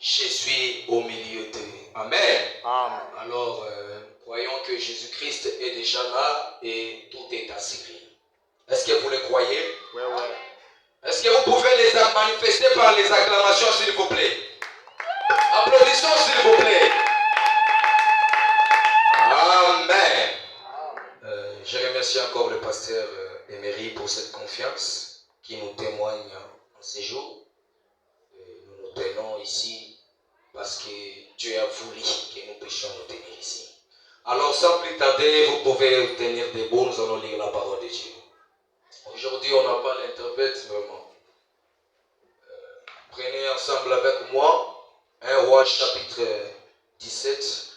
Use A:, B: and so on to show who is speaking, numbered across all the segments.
A: je suis au milieu d'eux. Amen.
B: Amen.
A: Alors, croyons que Jésus-Christ est déjà là et tout est assuré. Est-ce que vous le croyez?
B: Oui, oui.
A: Est-ce que vous pouvez les manifester par les acclamations, s'il vous plaît? Applaudissons, s'il vous plaît. Amen. Je remercie encore le pasteur Emery pour cette confiance qui nous témoigne en ces jours. Nous nous tenons ici parce que Dieu a voulu que nous puissions nous tenir ici. Alors, sans plus tarder, vous pouvez vous tenir debout, nous allons lire la parole de Dieu. Aujourd'hui, on n'a pas l'interprète vraiment. Prenez ensemble avec moi 1 Roi chapitre 17.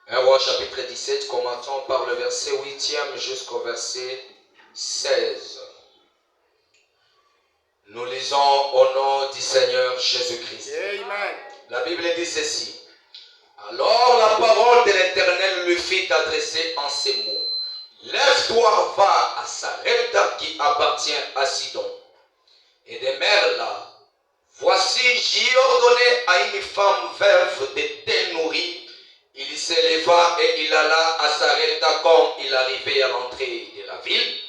A: 1 Roi chapitre 17, commençons par le verset 8e jusqu'au verset 16. Nous lisons au nom du Seigneur Jésus-Christ.
B: Amen.
A: La Bible dit ceci. Alors la parole de l'Éternel lui fit adresser en ces mots. Lève-toi, va à Sarepta qui appartient à Sidon. Et demeure là. Voici, j'y ordonné à une femme veuve de te nourrir. Il se leva et il alla à Sarepta comme il arrivait à l'entrée de la ville.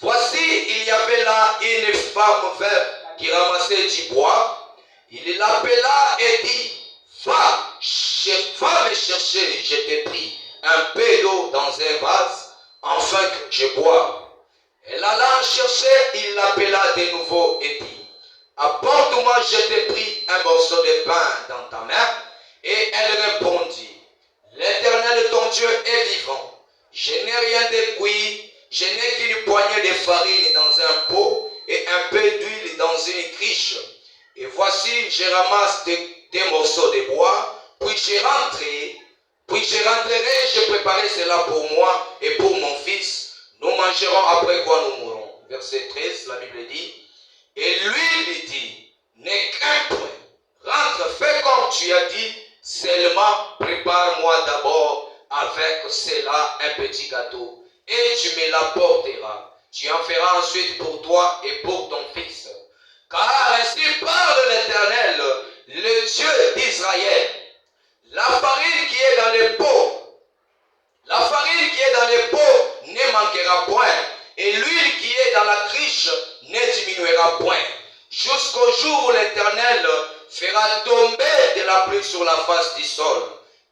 A: Voici, il y avait là une femme veuve qui ramassait du bois. Il l'appela et dit, va me chercher, je t'ai pris un peu d'eau dans un vase, afin que je boive. Elle alla chercher, il l'appela de nouveau et dit, apporte-moi, je t'ai pris un morceau de pain dans ta main. Et elle répondit, l'Éternel ton Dieu est vivant. Je n'ai rien de cuit, je n'ai qu'une poignée de farine dans un pot et un peu d'huile dans une criche. Et voici, je ramasse des morceaux de bois, puis je rentrerai, je préparerai cela pour moi et pour mon fils. Nous mangerons après quoi nous mourrons. Verset 13, la Bible dit, et lui dit, n'aie qu'un point, rentre, fais comme tu as dit, seulement prépare-moi d'abord avec cela un petit gâteau, et tu me l'apporteras. Tu en feras ensuite pour toi et pour ton fils. Car ainsi parle l'Éternel, le Dieu d'Israël. La farine qui est dans les pots, ne manquera point, et l'huile qui est dans la criche ne diminuera point, jusqu'au jour où l'Éternel fera tomber de la pluie sur la face du sol.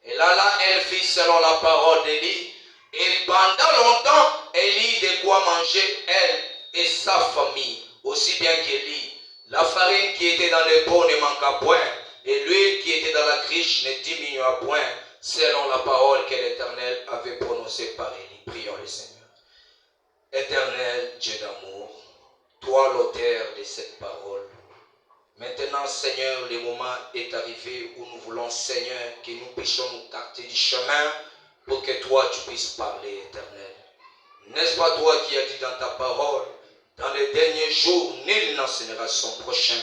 A: Et là, elle fit selon la parole d'Élie, et pendant longtemps, Élie de quoi manger, elle et sa famille, aussi bien qu'Élie. La farine qui était dans les pots ne manqua point, et l'huile qui était dans la criche ne diminua point, selon la parole que l'Éternel avait prononcée par Élie. Prions le Seigneur. Éternel Dieu d'amour, toi l'auteur de cette parole, maintenant Seigneur, le moment est arrivé où nous voulons Seigneur que nous puissions nous carter du chemin pour que toi tu puisses parler, Éternel. N'est-ce pas toi qui as dit dans ta parole, dans les derniers jours, nul n'enseignera son prochain,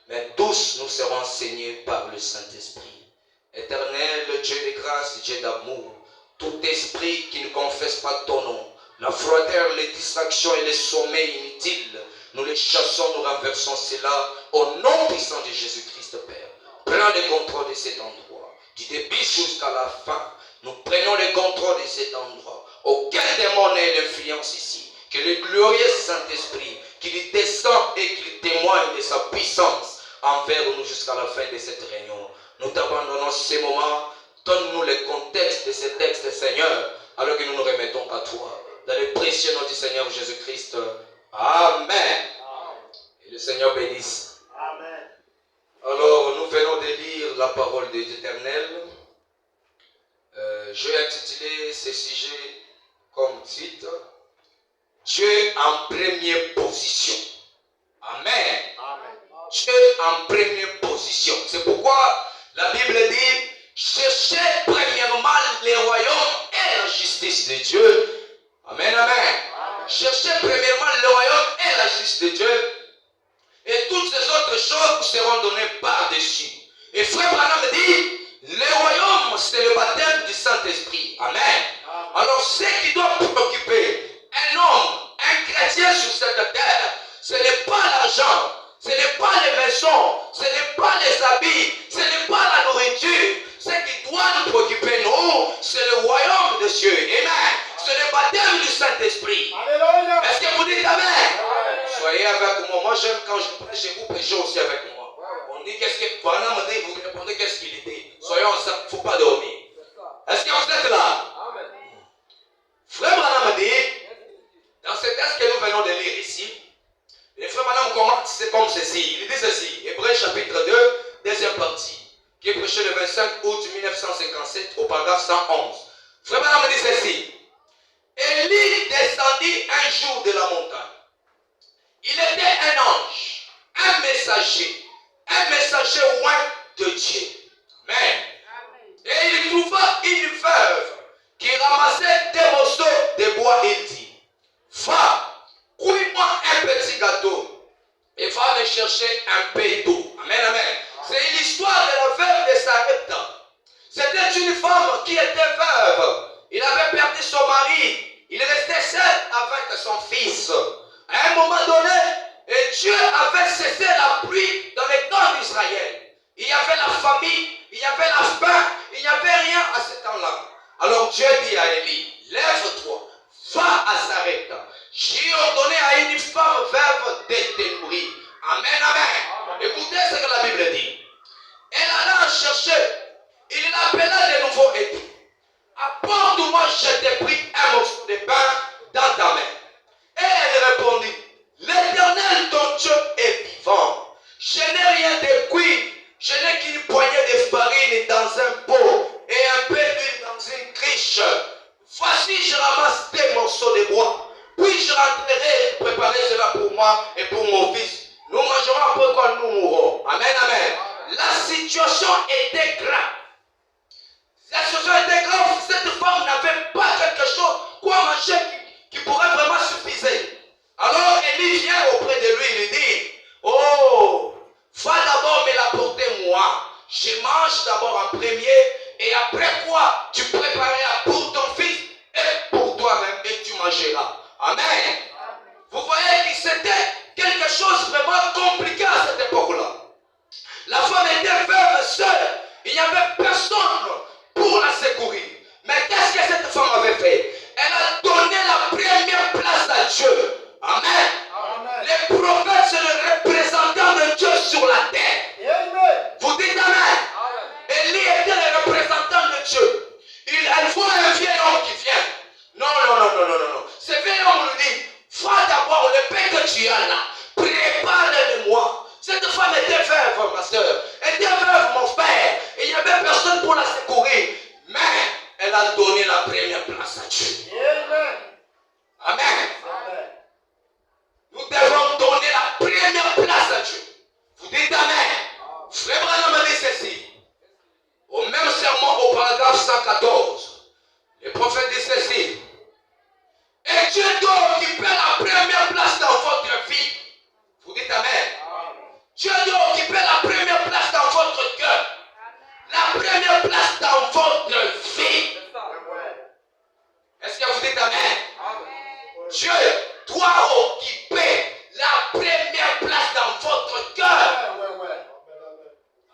A: mais tous nous serons enseignés par le Saint-Esprit. Éternel, Dieu de grâce, Dieu d'amour, tout esprit qui ne confesse pas ton nom, la froideur, les distractions et les sommeils inutiles, nous les chassons, nous renversons cela au nom puissant de Jésus-Christ, Père. Prends le contrôle de cet endroit, du début jusqu'à la fin. Nous prenons le contrôle de cet endroit. Aucun démon n'est l'influence ici. Que le glorieux Saint-Esprit, qu'il descend et qu'il témoigne de sa puissance envers nous jusqu'à la fin de cette réunion. Nous t'abandonnons ces moments. Donne-nous le contexte de ce texte, Seigneur, alors que nous nous remettons à toi. Dans le précieux nom du Seigneur Jésus-Christ. Amen. Et le Seigneur bénisse.
B: Amen.
A: Alors, nous venons de lire la parole de l'Éternel. Je vais intituler ce sujet comme titre, Dieu en première position. Amen.
B: Amen.
A: Dieu en première position. C'est pourquoi la Bible dit, cherchez premièrement les royaumes et la justice de Dieu. Amen, amen.
B: Amen.
A: Cherchez premièrement le royaume et la justice de Dieu. Et toutes ces autres choses vous seront données par-dessus. Et Frère Branham dit, le royaume, c'est le baptême du Saint-Esprit. Amen.
B: Amen.
A: Alors, ce qui doit préoccuper un chrétien sur cette terre, ce n'est pas l'argent, ce n'est pas les maison, ce n'est pas les habits, ce n'est pas la nourriture. Ce qui doit nous préoccuper, nous, c'est le royaume de Dieu. Amen. C'est le baptême du Saint-Esprit. Est-ce que vous dites Amen? Soyez avec moi. Moi, j'aime quand je prêche et vous prêchez aussi avec moi. On dit qu'est-ce que. Voilà, vous répondez qu'est-ce qu'il dit. Soyons ensemble, il ne faut pas dormir. Est-ce que vous êtes là? Frère Branham dit, dans ce texte que nous venons de lire ici, le frère Branham commence c'est comme ceci. Il dit ceci, Hébreux chapitre 2, deuxième partie, qui est prêché le 25 août 1957 au paragraphe 111. Frère Branham dit ceci. Élie descendit un jour de la montagne. Il était un ange, un messager loin de Dieu. Amen. Et il trouva une veuve qui ramassait des morceaux de bois. Il dit, va, cuis-moi un petit gâteau et va me chercher un peu d'eau. Amen, amen. C'est l'histoire de la veuve de Sarepta. C'était une femme qui était veuve. Il avait perdu son mari. Il restait seul avec son fils. À un moment donné, et Dieu avait cessé la pluie dans les camps d'Israël. Il y avait la famine, il y avait la faim, il n'y avait rien à ce temps-là. Alors Dieu dit à Élie, lève-toi, va à Sarepta. J'ai ordonné à une femme veuve de te nourrir. Amen, amen. Écoutez ce que la Bible dit. Elle alla chercher. Il l'appela de nouveau et dit, apporte-moi, je t'ai pris un morceau de pain dans ta main. Et elle répondit, l'Éternel ton Dieu est vivant. Je n'ai rien de cuit. Je n'ai qu'une poignée de farine dans un pot et un peu d'huile dans une criche. Voici, je ramasse des morceaux de bois. Puis je rentrerai préparer cela pour moi et pour mon fils. Nous mangerons après quand nous mourrons. Amen, amen. La situation était grave. La situation était grave. Cette femme n'avait pas quelque chose quoi manger qui pourrait vraiment suffire. Alors Élie vient auprès de lui, il dit, oh, va d'abord me l'apporter moi. Je mange d'abord en premier et après quoi tu prépareras pour ton fils et pour toi-même et tu mangeras. Amen. Vous voyez que c'était quelque chose vraiment compliqué à cette époque-là. La femme était veuve seule. Il n'y avait personne pour la secourir. Mais qu'est-ce que cette femme avait fait? Elle a donné la première place à Dieu. Amen. Amen. Les prophètes, c'est le représentant de Dieu sur la terre. Amen. Vous dites Amen. Amen. Élie était le représentant de Dieu. Elle voit un vieil homme qui vient. Non. Ce vieil homme lui dit, va d'abord le pain que tu as là. Prépare-le-moi. Cette femme était veuve, ma soeur. Elle était veuve, mon frère. Et il n'y avait personne pour la secourir. Mais elle a donné la première place à Dieu. Amen. Amen. Amen. Nous devons donner la première place à Dieu. Vous dites Amen. Frère Branham a dit ceci. Au même sermon, au paragraphe 114, le prophète dit ceci. Et Dieu doit occuper la première place dans votre vie. Vous dites Amen. Dieu doit occuper la première place dans votre cœur. La première place dans votre vie. Est-ce que vous dites Amen? Dieu doit occuper la première place dans votre cœur.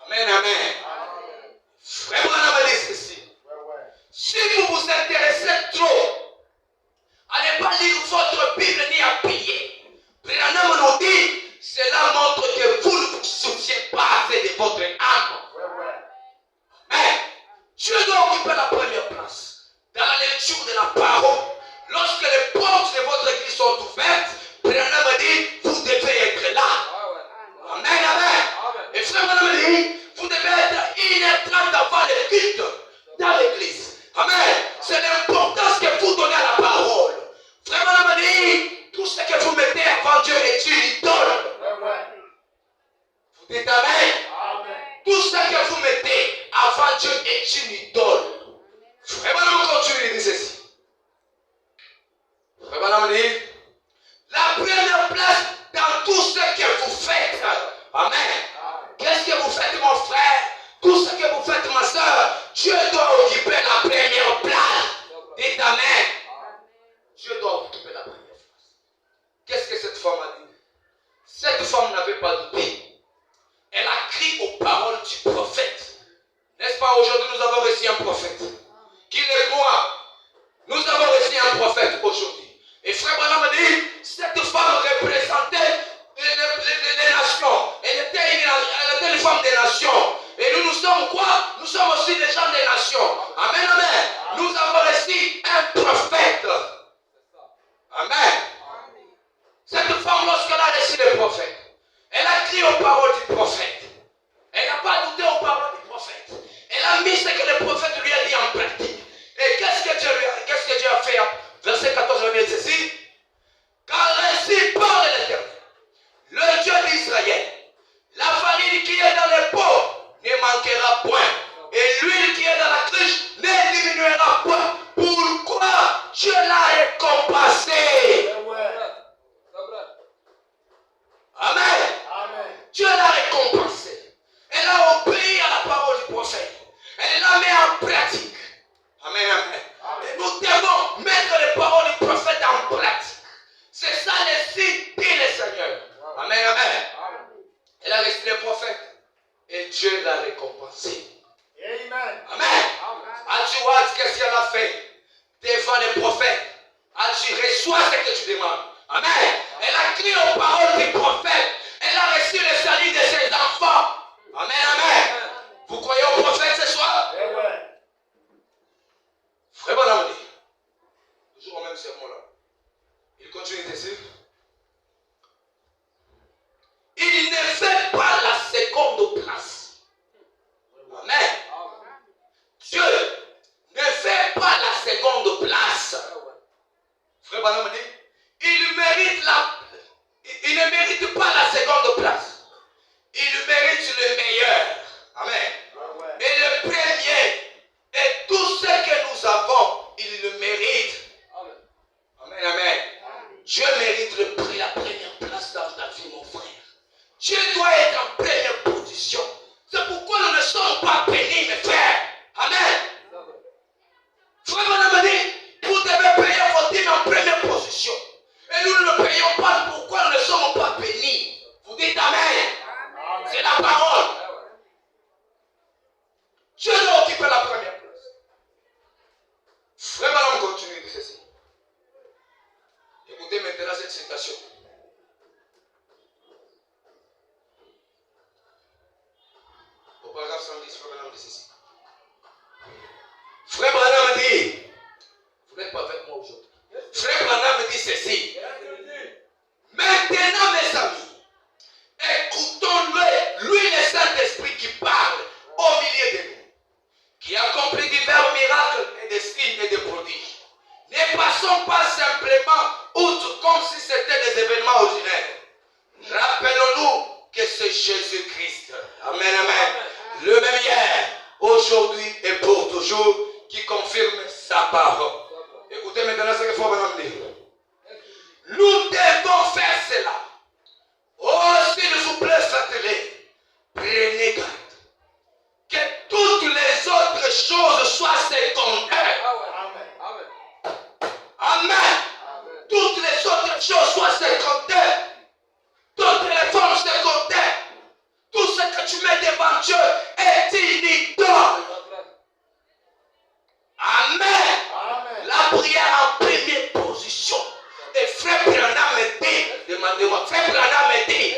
A: Amen, amen. Frère Branham a dit ceci. Si vous vous intéressez trop à ne pas lire votre Bible ni à prier, Branham nous dit, cela montre que vous ne vous souciez pas assez de votre âme. Mais Dieu doit occuper la première place. Dans la lecture de la parole, lorsque les portes de votre église sont ouvertes, Branham a dit, vous devez être là. Amen, amen. Et frère Branham dit, vous devez être 1h30 avant le culte dans l'église. Amen. C'est l'importance que vous donnez à la parole. Frère Branham dit, tout ce que vous mettez avant Dieu est une idole. Vous dites Amen. Tout ce que vous mettez avant Dieu est une idole. Frère Branham continue, il dit ceci. Frère Branham dit, la première place dans tout ce que vous faites. Amen. Qu'est-ce que vous faites, mon frère? Tout ce que vous faites, ma soeur, Dieu doit occuper la première place. Dites Amen. Dieu doit occuper la première place. Qu'est-ce que cette femme a dit? Cette femme n'avait pas douté. femme des nations. Et nous sommes quoi? Nous sommes aussi des gens des nations. Amen, amen. Nous avons reçu un prophète. Amen. Cette femme, lorsqu'elle a reçu le prophète, elle a crié aux paroles du prophète. Elle n'a pas douté aux paroles du prophète. Elle a mis ce que le prophète lui a dit en pratique. Et qu'est-ce que Dieu a fait? Verset 14, il dit ceci. Car ainsi parle l'Éternel, le Dieu d'Israël. La farine qui est dans les pots ne manquera point. Et l'huile qui est dans la cruche ne diminuera point. Pourquoi Dieu l'a récompensé? Amen. Dieu l'a récompensé. Elle a obéi à la parole du prophète. Elle l'a mis en pratique. Amen, amen. Et nous devons mettre les paroles du prophète en pratique. C'est ça le signe, dit le Seigneur. Amen, amen. Elle a reçu le prophète et Dieu l'a récompensé. Amen. Amen. As-tu vois ce qu'elle a fait devant les prophètes? As-tu reçois ce que tu demandes? Amen. Elle a crié aux paroles du prophète. Elle a reçu le salut de ses enfants. Amen, amen. Vous croyez au prophète ce soir? Frère Bonhomme dit, toujours au même sermon-là. Il continue de dire. Il ne fait pas la seconde place. Amen. Dieu ne fait pas la seconde place. Frère Bonhomme dit, il ne mérite pas la seconde place. Il mérite le meilleur. Amen. Et le premier, et tout ce que nous avons, il le mérite. Amen, amen. Dieu mérite la première place dans ta vie, mon frère. Dieu doit être en première position. C'est pourquoi nous ne sommes pas bénis, mes frères. Amen. Frère Bonhomme dit, vous devez payer vos dîmes en première position. Et nous ne payons pas. Pourquoi nous ne sommes pas bénis? Vous dites Amen. C'est la parole. Dieu doit occuper la première place. Frère Bonhomme continue de ceci. Écoutez maintenant cette citation. Au paragraphe 110, Frère Branham dit ceci. Frère Branham dit, vous n'êtes pas avec moi aujourd'hui. Frère Branham dit ceci. Maintenant, mes amis, écoutons-le, lui le Saint-Esprit qui parle au milieu de nous, qui accomplit divers miracles et des signes et des prodiges. Ne passons pas simplement outre comme si c'était des événements ordinaires. Rappelons-nous que c'est Jésus-Christ. Amen, amen. Le même hier, aujourd'hui et pour toujours, qui confirme sa parole. Écoutez maintenant ce que Frère Branham dit. Nous devons faire cela. Oh, s'il vous plaît, faites-le. Prenez garde que toutes les autres choses soient secondaires. Amen. Toutes les autres choses soient secondaires. Toutes les formes secondaires. Tout ce que tu mets devant Dieu est inutile. Amen. La prière en première position. Et Frère Branham me dit, demandez-moi, Frère Branham me dit,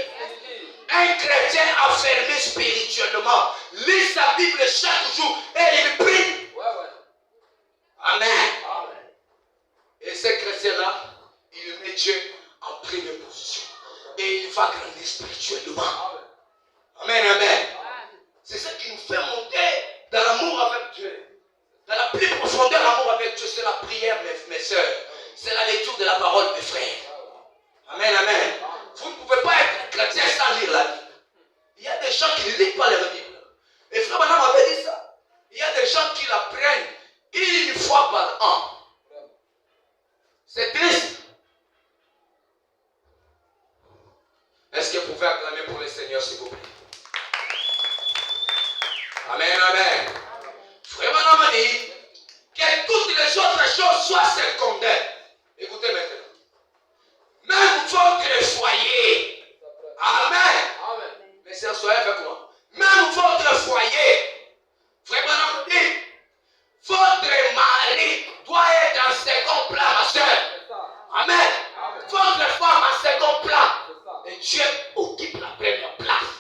A: un chrétien affermi spirituellement lit sa Bible chaque jour et il prie. Amen. Et ce chrétien-là, il met Dieu en première position. Et il va grandir spirituellement. Amen, amen. C'est ce qui nous fait monter dans l'amour avec Dieu. Dans la plus profondeur l'amour avec Dieu, c'est la prière, mes soeurs. C'est la lecture de la parole, mes frères. Amen, amen. Vous ne pouvez pas être chrétien sans lire la Bible. Il y a des gens qui ne lisent pas leur Bible. Et Frère Branham avait dit ça. Il y a des gens qui la prennent une fois par an. C'est triste. Est-ce que vous pouvez acclamer pour le Seigneur, s'il vous plaît? Amen, amen. Frère Branham dit que toutes les autres choses soient secondaires. Écoutez maintenant. Même votre foyer. Amen. Mais c'est un soyez avec moi. Même votre foyer. Frère Branham dit, votre mari doit être en second plan, ma soeur. Amen. Votre femme en second plan. Et Dieu occupe la première place.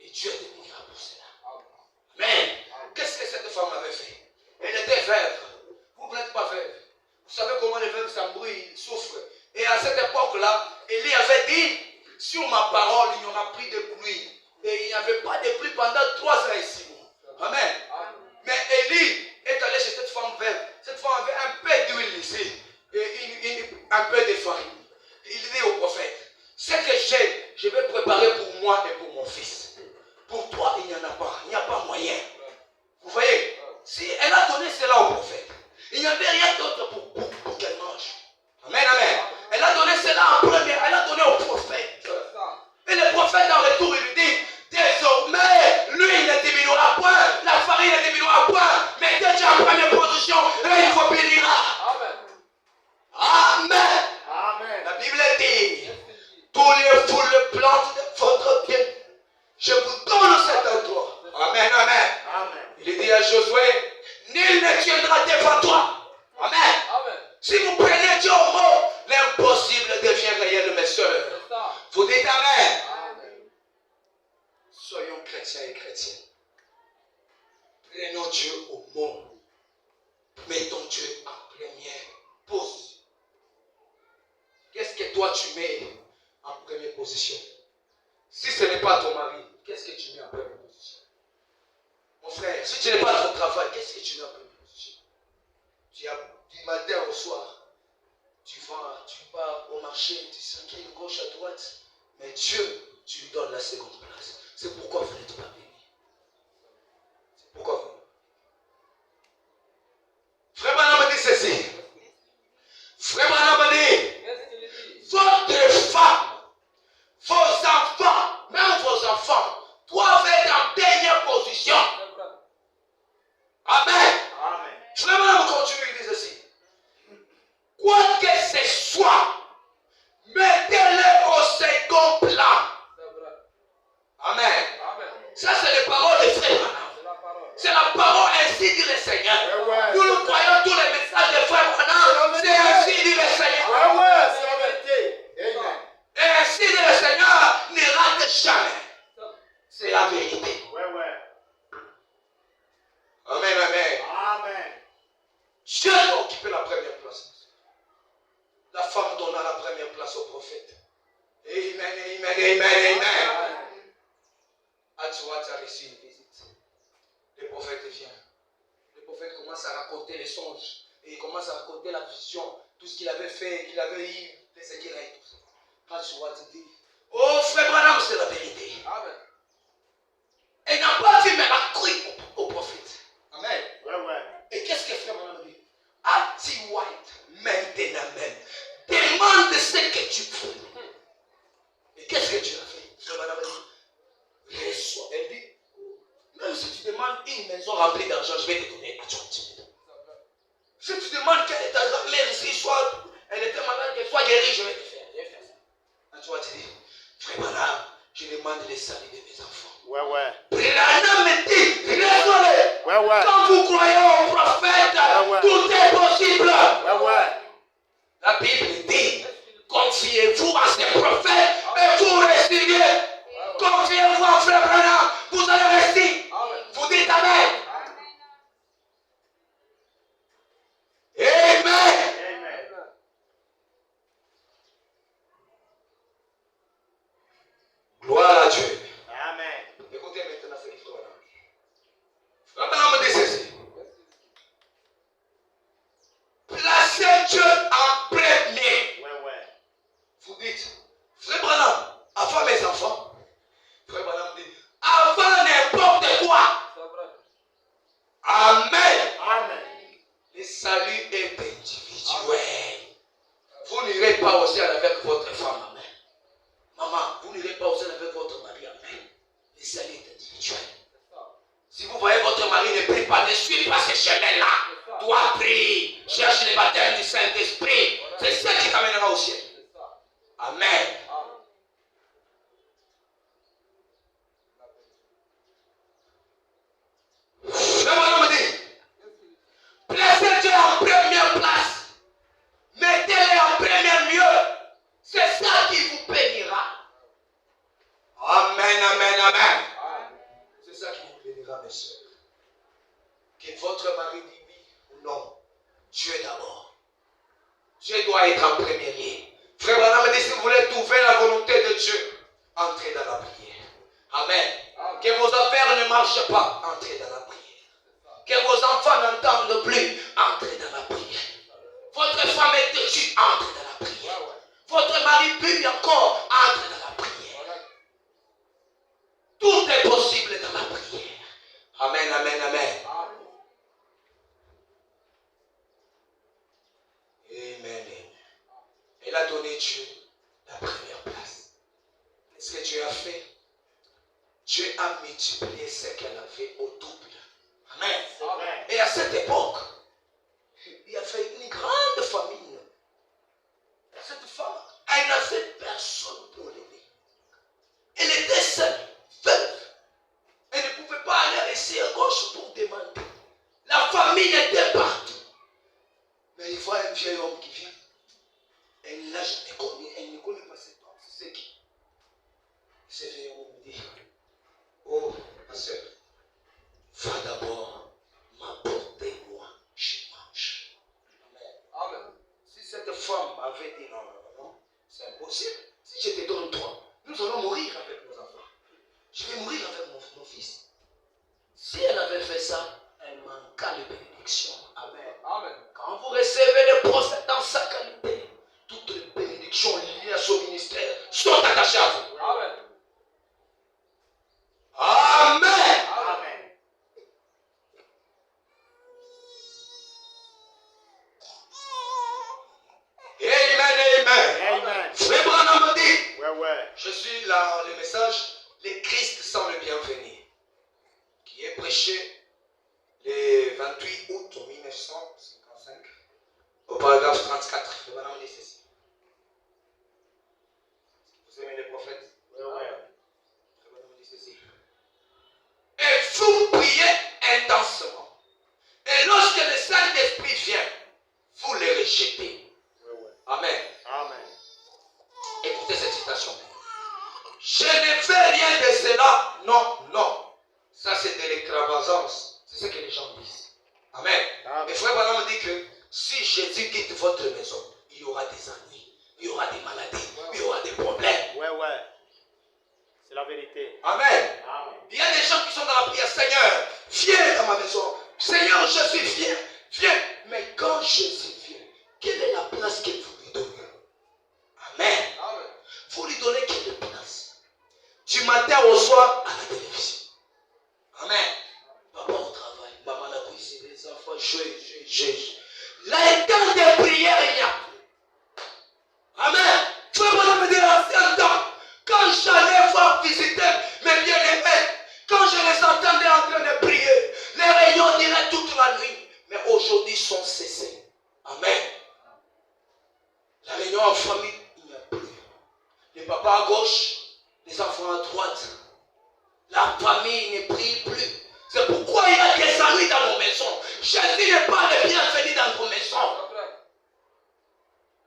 A: Et Dieu dit, sur ma parole, il n'y aura plus de pluie. Et il n'y avait pas de pluie pendant 3 ans et 6 mois. Amen. Mais Élie est allé chez cette femme veuve. Cette femme avait un peu d'huile ici et un peu de farine. Il dit au prophète, ce que j'ai, je vais préparer pour moi et pour mon fils. Pour toi, il n'y en a pas. Il n'y a pas moyen. Vous voyez, si elle a donné cela au prophète, il n'y avait rien d'autre pour qu'elle mange. Amen, amen. Elle a donné cela en premier. Elle a donné au prophète. Et le prophète en retour, il lui dit, désormais, l'huile ne diminuera point, la farine ne diminuera point, mais dès que tu es en première position, là, il faut bénira. Amen. Amen. La Bible dit, tous les foules plantes de votre bien, je vous donne cet endroit. Amen, amen. Amen. Il dit à Josué, nul ne tiendra devant toi. Amen. Amen. Si vous prenez Dieu au mot, l'impossible devient réel, mes soeurs. Vous dites amen. Amen. Soyons chrétiens et chrétiennes. Prenons Dieu au mot. Mettons Dieu en première position. Qu'est-ce que toi tu mets en première position? Si ce n'est pas ton mari, qu'est-ce que tu mets en première position? Mon frère, si tu n'es pas ton travail, qu'est-ce que tu mets en première position? Tu as du matin au soir, tu pars au marché, tu circules gauche à droite, mais Dieu, tu lui donnes la seconde place. C'est pourquoi vous n'êtes pas bénis. C'est pourquoi vous. Frère Branham me dit ceci. Frère Branham me dit, votre femme, vos enfants, même vos enfants, doivent être en dernière position. Amen. Amen. Frère Branham continue, il dit ceci. Quoi que ce soit, mettez-le au second plan. Amen. Ça, c'est les paroles de Frère Branham. C'est la parole, ainsi dit le Seigneur. Nous nous croyons tous les messages de Frère Branham. C'est ainsi dit le Seigneur. C'est la vérité. Et ainsi dit le Seigneur ne rate jamais. C'est la vérité. Amen, amen. Amen. Dieu doit occuper la première place. La femme donna la première place au prophète. Amen, amen, amen, amen. Atouat a reçu une visite. Le prophète vient. Le prophète commence à raconter les songes. Et il commence à raconter la vision. Tout ce qu'il avait fait, qu'il avait eu, les séquelles et tout ça. Atouat dit, oh frère Branham, c'est la vérité. Amen. Et il n'a pas vu, mais il a cru au prophète. Amen. Et qu'est-ce que frère Branham dit? Atouat, maintenant même. Demande ce que tu veux. Et qu'est-ce que tu as fait? Frère Branham dit, reçois. Elle dit, même si tu demandes une maison remplie d'argent, je vais te donner à toi. Si tu demandes que ta grand-mère ici soit, elle était malade, qu'elle soit guérie, je vais te faire. Je vais faire ça. À toi, tu dis, frère Branham, je demande les salut de mes enfants. Branham me dit, désolé. Quand vous croyez au prophète, tout est possible. La Bible dit, confiez-vous à ces prophètes et vous réussirez. Confiez-vous à frère Branham, vous allez réussir. Vous dites amen. Amen. Gloire à Dieu. Amen. Écoutez maintenant ce qu'il faut. Frère Branham me dit ceci. Placez Dieu en premier. Vous dites, frère Branham, avant mes enfants, frère Branham dit, avant n'importe quoi. Amen. Amen. Le salut est individuel. Vous n'irez pas au ciel avec votre femme. Amen. Maman, vous n'irez pas au ciel avec votre mari. Amen. Le salut est individuel. Si vous voyez votre mari ne prie pas, ne suivez pas ce chemin-là. Dois prier. Cherche le baptême du Saint-Esprit. C'est ça qui t'amènera au ciel. Amen. Le bonhomme dit, placez Dieu en première place. Mettez-le en premier lieu. C'est ça qui vous bénira. Amen, amen, amen. C'est ça qui vous bénira, mes soeurs. Que votre mari dit oui ou non. Dieu d'abord. Dieu doit être en premier lieu. Frère Branham dit, si vous voulez trouver la volonté de Dieu, entrez dans la prière. Amen. Que vos affaires ne marchent pas, entrez dans la prière. Que vos enfants n'entendent plus, entrez dans la prière. Votre femme est têtue, entrez dans la prière. Votre mari pue encore, entrez dans la prière. Tout est possible dans la prière. Amen, amen, amen. Amen. Elle a donné Dieu la première place. Qu'est-ce que Dieu a fait? Dieu a multiplié ce qu'elle avait au double. Amen. Amen. Et à cette époque, il a fait une grande famille. Cette femme, elle n'avait personne pour l'aider. Elle était seule, veuve. Elle ne pouvait pas aller ici à gauche pour demander. La famille était partout. Mais il voit un vieil homme qui vient. Elle ne l'a jamais connu. Elle ne connaît pas cet homme. C'est qui? Ce vieil homme me dit, oh, ma soeur, va d'abord m'apporter moi, je mange. Amen. Amen. Si cette femme avait dit non, c'est impossible. Si je te donne toi, nous allons mourir avec nos enfants. Je vais mourir avec mon fils. Si elle avait fait ça, elle manqua de bénédiction. Amen. Amen. Quand vous recevez des prophètes dans sa qualité, toutes les bénédictions liées à son ministère sont attachées à vous. Amen. Amen. Amen. Amen. Frère Branham dit, je suis là, le message, les Christ sont le bienvenu, qui est prêché le 28 août 1955, au paragraphe 34. Frère Branham dit ceci. Vous aimez les prophètes? Frère Branham dit ceci. Et vous priez intensément. Et lorsque le Saint-Esprit vient, vous les rejetez. Amen. Amen. Écoutez cette citation. Je ne fais rien de cela. Non, non. Ça, c'est de l'extravagance. C'est ce que les gens disent. Amen. Mais frère Branham dit que si Jésus quitte votre maison, il y aura des ennuis, il y aura des maladies, il y aura des problèmes.
B: C'est la vérité.
A: Amen. Amen. Il y a des gens qui sont dans la prière. Seigneur, viens dans ma maison. Seigneur, je suis viens. Viens. Mais quand Jésus vient, quelle est la place que vous lui donnez? Amen. Amen. Vous lui donnez quelle place? Du matin au soir à la télévision. Amen. Papa au travail, maman à la cuisine, les enfants, je. L'état de prière, il n'y a plus. Amen. Tu vas me dire ancien temps, quand j'allais voir visiter mes bien-aimés, quand je les entendais en train de prier, les réunions duraient toute la nuit. Mais aujourd'hui, sont cessés. Amen. La réunion en famille, il n'y a plus. Les papas à gauche, les enfants à droite. La famille ne prie plus. C'est pourquoi il y a des ennuis dans nos maisons. Jésus n'est pas le bienvenu dans nos maisons.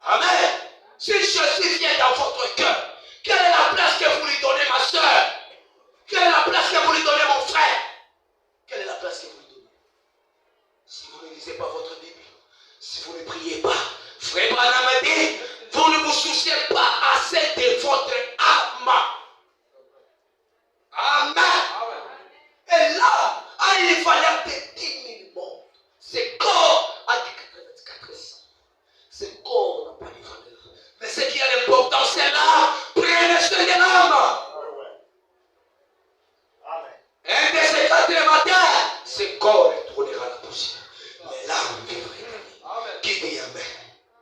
A: Amen. Si Jésus vient dans votre cœur, quelle est la place que vous lui donnez, ma soeur? Quelle est la place que vous lui donnez, mon frère? Quelle est la place que vous lui donnez? Si vous ne lisez pas votre Bible, si vous ne priez pas, frère Branham dit, vous ne vous souciez pas assez de votre âme. Amen. Et là, il fallait de 10 000 morts. Ce corps a dit 400. Ce corps n'a pas de valeur. Mais ce qui a l'importance, c'est là. Prenez soin de l'âme. Un de ces 4 matins, ce corps retournera à la poussière. Mais l'âme vivra éternellement. Qui dit Amen?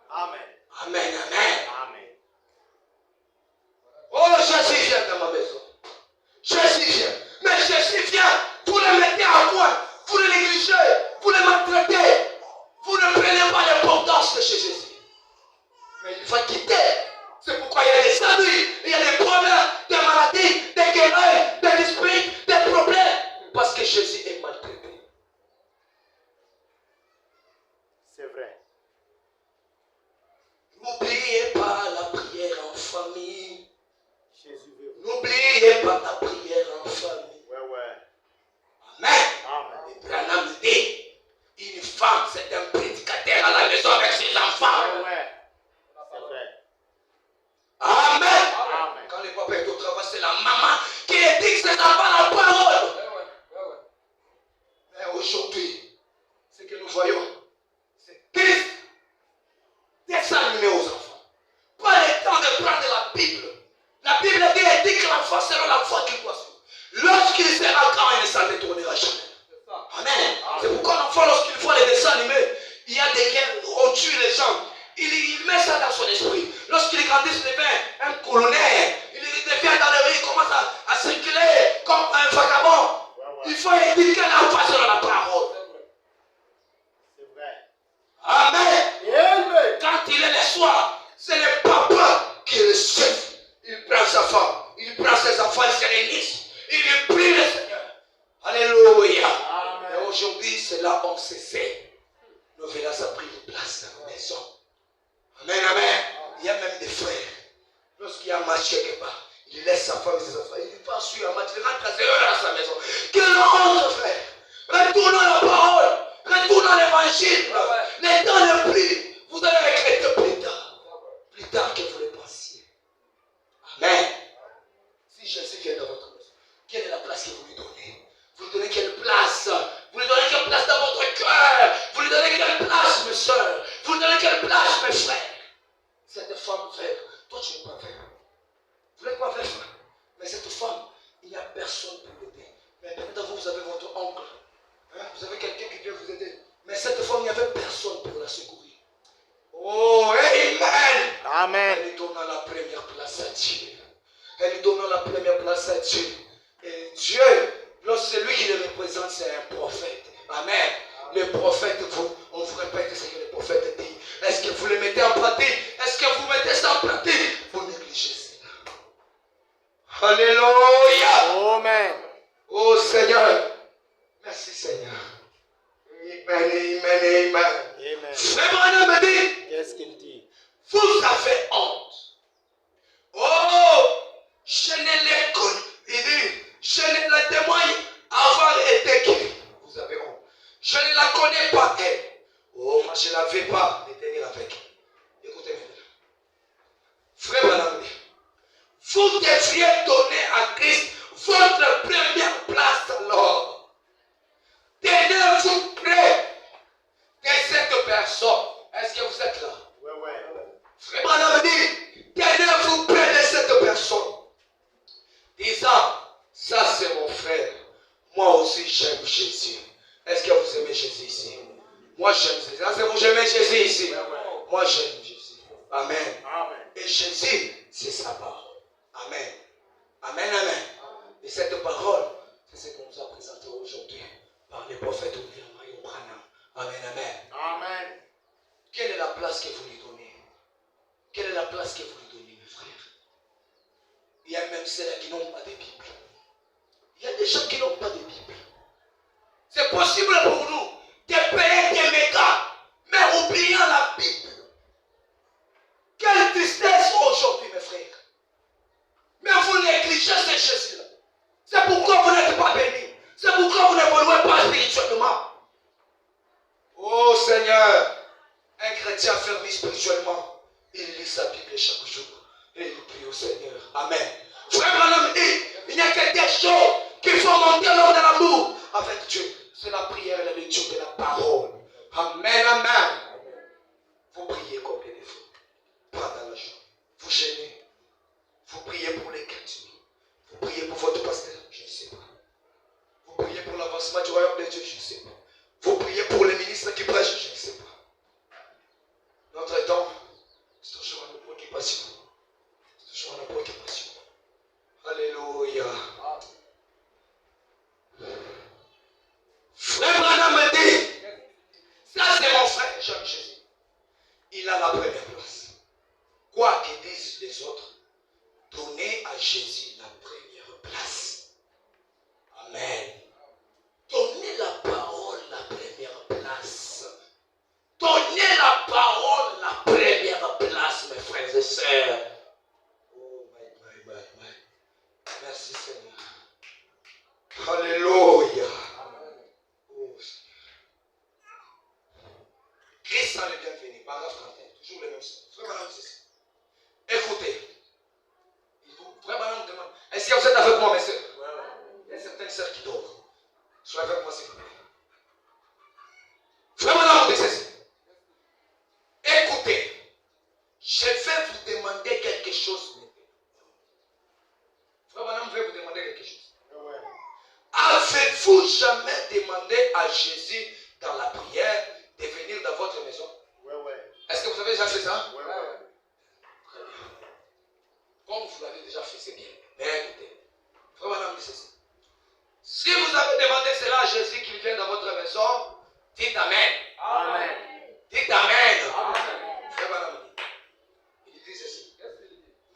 A: Amen. Amen, amen. Amen. Oh, Jésus vient dans ma maison. Jésus vient. Mais Jésus vient. Vous le mettez à point. Vous le négligez. Vous le maltraitez. Vous ne prenez pas l'importance de chez Jésus. Mais il va quitter. C'est pourquoi il y a des ennuis, il y a des problèmes, des maladies, des guerres, des disputes, des problèmes. Parce que Jésus est maltraité.
B: C'est vrai.
A: N'oubliez pas la prière en famille. N'oubliez pas la prière en famille. Amen. Amen. Et Branham dit, une femme c'est un prédicateur à la maison avec ses enfants.
B: C'est vrai.
A: dit que ce n'est pas la parole. Mais aujourd'hui, ce que nous voyons, c'est Christ descend animé aux enfants. Pas le temps de prendre la Bible. La Bible dit que l'enfant sera la foi qu'il doit suivre. Lorsqu'il sera grand, il ne s'en détournera jamais. Amen. C'est pourquoi l'enfant, lorsqu'il voit les dessins animés, il y a des guerres, on tue les gens. Il met ça dans son esprit. Lorsqu'il grandit, il devient un colonel. Il devient dans les rues, il commence à circuler comme un vagabond. Il faut éduquer l'enfant sur la parole.
B: C'est vrai.
A: Amen.
B: Amen.
A: Quand il est le soir, c'est le papa qui est le chef. Il prend sa femme, il prend ses enfants, il se réunissent. Il prie le Seigneur. Alléluia.
B: Amen.
A: Et aujourd'hui, c'est là où on se sait. Nous verrons a pris une place dans la maison. Amen, amen. Il y a même des frères. Lorsqu'il y a un match quelque part, il laisse sa femme et ses enfants. Il va suivre un match, il rentre à 0 heure à sa maison. Quelle honte, frère. Retournons à la parole. Retournons à l'évangile. Les temps ne plus. Vous allez regretter plus tard. Plus tard que vous le pensiez. Amen. Si Jésus vient dans votre maison, quelle est la place que vous lui donnez? Vous lui donnez quelle place? Vous lui donnez quelle place dans votre cœur? Vous lui donnez quelle place, mes soeurs? Vous lui donnez quelle place, mes frères? Cette femme, frère, toi tu n'es pas frère. Vous n'êtes pas frère. Mais cette femme, il n'y a personne pour l'aider. Mais peut-être vous avez votre oncle. Hein? Vous avez quelqu'un qui vient vous aider. Mais cette femme, il n'y avait personne pour la secourir. Oh, amen.
B: Amen.
A: Elle lui donnant la première place à Dieu. Elle lui donnant la première place à Dieu. Et Dieu, lorsque celui qui le représente, c'est un prophète. Amen. Le prophète, on vous répète ce que le prophète dit. Est-ce que vous le mettez en pratique? Est-ce que vous mettez ça en pratique? Vous négligez cela. Alléluia.
B: Amen.
A: Oh Seigneur. Merci Seigneur. Amen, amen, amen.
B: Amen.
A: Frère Branham me dit,
B: Qu'est-ce qu'il dit?
A: vous avez honte. Oh, je ne l'ai connu. Il dit, je ne la témoigne avoir été guéri. Vous avez honte. Je ne la connais pas elle. Oh, moi je ne l'avais pas de tenir avec elle. Écoutez maintenant. Frère Branham, vous devriez donner à Christ votre première place alors. Tenez-vous près de cette personne. Est-ce que vous êtes là?
B: Ouais, ouais.
A: Frère Branham dit, tenez-vous près de cette personne. Disant, ça c'est mon frère. Moi aussi j'aime Jésus. Est-ce que vous aimez Jésus ici? Moi j'aime Jésus. Est-ce que vous aimez Jésus ici? Moi j'aime Jésus. Amen.
B: Amen.
A: Et Jésus, c'est sa parole. Amen. Amen, amen. Et cette parole, c'est ce qu'on nous a présenté aujourd'hui par les prophètes William Marion Branham. Amen, amen.
B: Amen.
A: Quelle est la place que vous lui donnez? Quelle est la place que vous lui donnez, mes frères? Il y a même ceux-là qui n'ont pas de Bible. Il y a des gens qui n'ont pas de Bible. C'est possible pour nous de payer des mégas, mais oubliant la Bible. Quelle tristesse aujourd'hui, mes frères. Mais vous négligez ce Jésus-là. C'est pourquoi vous n'êtes pas bénis. C'est pourquoi vous n'évoluez pas spirituellement. Oh Seigneur, un chrétien fermé spirituellement, il lit sa Bible chaque jour et il prie au Seigneur. Amen. Frère Branham dit, il n'y a que des choses qui font monter l'homme de l'amour avec Dieu. C'est la prière et la lecture de la parole. Amen, amen. Vous priez combien de fois? Pas dans la journée. Vous gênez. Vous priez pour les catholiques. Vous priez pour votre pasteur. Je ne sais pas. Vous priez pour l'avancement du royaume de Dieu. Je ne sais pas. Vous priez pour les ministres qui prêchent. Je ne sais pas. Notre temps, c'est toujours une préoccupation. C'est toujours une préoccupation. Alléluia. Frère Branham me dit, ça c'est mon frère, j'aime Jésus. Il a la première place. Quoi que disent les autres, donnez à Jésus la première place. Amen. Donnez la parole la première place. Donnez la parole la première place, mes frères et sœurs. Oh, my. Merci Seigneur. Alléluia. Oh, Christ en est bienvenu. Paragraphe 31. Toujours le même sens. Vraiment, c'est ça. Écoutez. Vraiment, est-ce que vous êtes avec moi, mes soeurs? Avez-vous jamais demandé à Jésus dans la prière de venir dans votre maison?
B: Ouais, ouais.
A: Est-ce que vous avez déjà fait ça?
B: Ouais, ouais.
A: Très bien. Comme vous l'avez déjà fait, c'est bien. Mais écoutez, frère madame dit ceci. Si vous avez demandé cela à Jésus qu'il vienne dans votre maison, dites Amen.
B: Amen.
A: Dites Amen.
B: Amen.
A: Frère madame dit. Il dit ceci.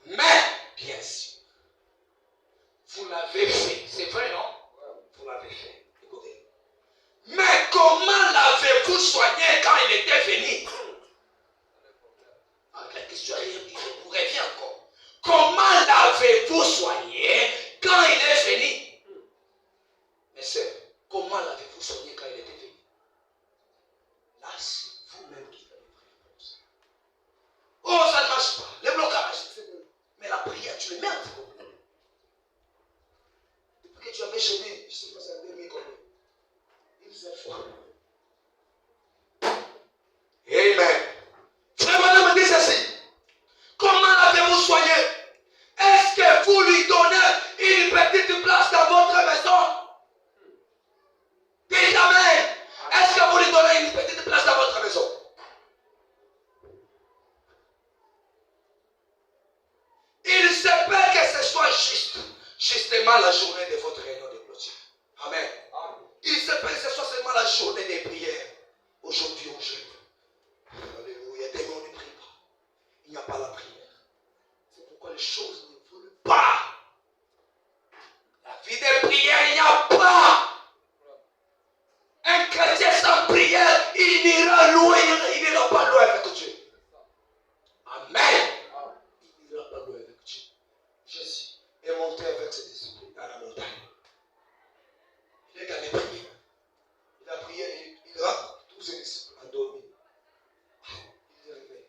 A: Mais, bien sûr, vous l'avez fait. C'est vrai, non? Vous l'avez fait. Écoutez. Mais comment l'avez-vous soigné quand il était venu? La question vous revient encore. Comment l'avez-vous soigné quand il est venu? Mais sœurs, comment l'avez-vous soigné quand il était venu? Là, c'est vous-même qui avez prié comme ça. Oh, ça ne marche pas. Le blocage. Mais la prière, tu le mets en problème. Depuis que tu avais jeûné, je ne sais pas si c'est un demi combien. Une seule fois. Amen. Frère, madame me dit ceci. Comment l'avez-vous soigné? Est-ce que vous lui donnez une petite place dans votre maison? Dites Amen. Est-ce que vous lui donnez une petite place dans votre maison? Il se peut que ce soit justement la journée de votre réunion de clôture. Amen. Il se peut que ce soit seulement la journée des prières. Aujourd'hui, on jeûne. Alléluia. Demain, on ne prie pas. Il n'y a pas la prière. C'est pourquoi les choses ne voulent pas. La vie de prière, il n'y a pas. Un chrétien sans prière, il n'ira loin, il n'ira pas loin avec Dieu. Amen. Il n'ira pas loin avec Dieu. Jésus est monté avec ses disciples à la montagne. Il est allé prier. Il a prié, il rentre, tous ses disciples endormis. Il est réveillé.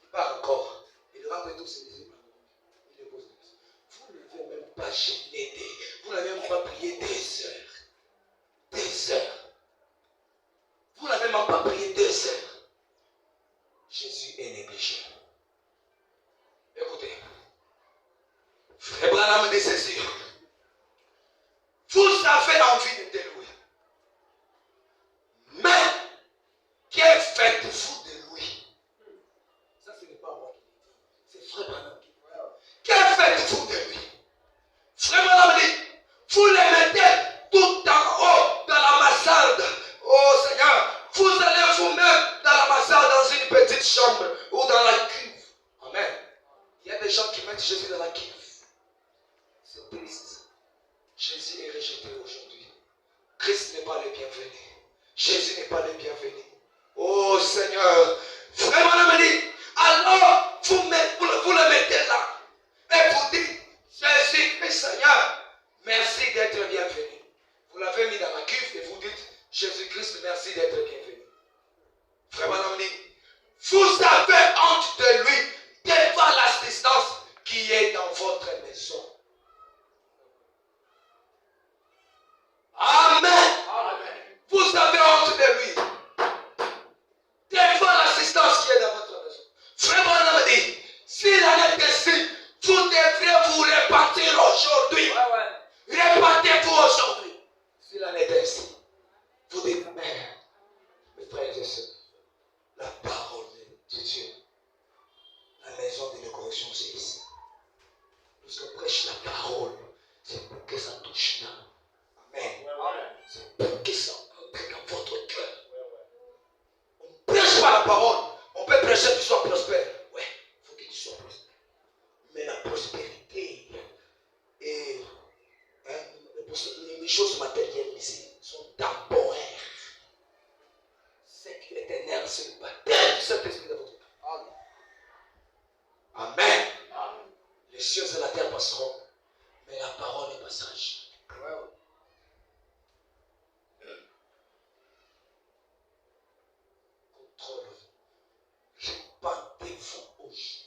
A: Il part encore. Il rentre tous ses disciples endormis. Il les pose des questions. Vous n'avez même pas gêné, vous n'avez même pas prié des heures. Des heures. Vous n'avez même pas prié 2 heures. Jésus est négligé. Écoutez. Frère Branham dit ceci. Vous avez envie de louer. Mais, que faites-vous de lui? Ça, ce n'est pas moi qui le dis. C'est Frère Branham qui le dit. Que faites-vous de lui? Frère Branham dit, vous le mettez tout en haut dans la mansarde. Oh Seigneur, vous allez vous-même dans la mansarde, dans une petite chambre ou dans la cuve. Amen. Il y a des gens qui mettent Jésus dans la cuve. C'est triste. Jésus est rejeté aujourd'hui. Christ n'est pas le bienvenu. Jésus n'est pas le bienvenu. Oh Seigneur. Vraiment, me dit, alors vous le mettez là. Et vous dites, Jésus-Christ Seigneur, merci d'être bienvenu. Vous l'avez mis dans la cuve et vous dites, Jésus-Christ, merci d'être bienvenu. Vraiment, me dit, vous avez honte de lui devant l'assistance qui est dans votre maison. Amen. Amen. Vous avez honte de lui devant l'assistance qui est dans votre maison. Vraiment, me dit, s'il en est ainsi, vous devrez vous repentir aujourd'hui. Repentez-vous aujourd'hui. S'il en est ainsi, vous dites, Mère, mes frères et sœurs, la parole de Dieu, la maison de la correction, c'est ici. Lorsqu'on prêche la parole, c'est pour que ça touche là. Amen. C'est pour que ça entre dans votre cœur. On ne prêche pas la parole. On peut prêcher que tu sois prospère. Ouais, il faut que tu sois prospère. Mais la prospérité et les choses matérielles ici sont temporaires. C'est que l'éternel, c'est le baptême du Saint-Esprit de votre cœur. Amen. Les cieux et la terre passeront, mais la parole est passage. Contrôle-vous. Répandez-vous aujourd'hui.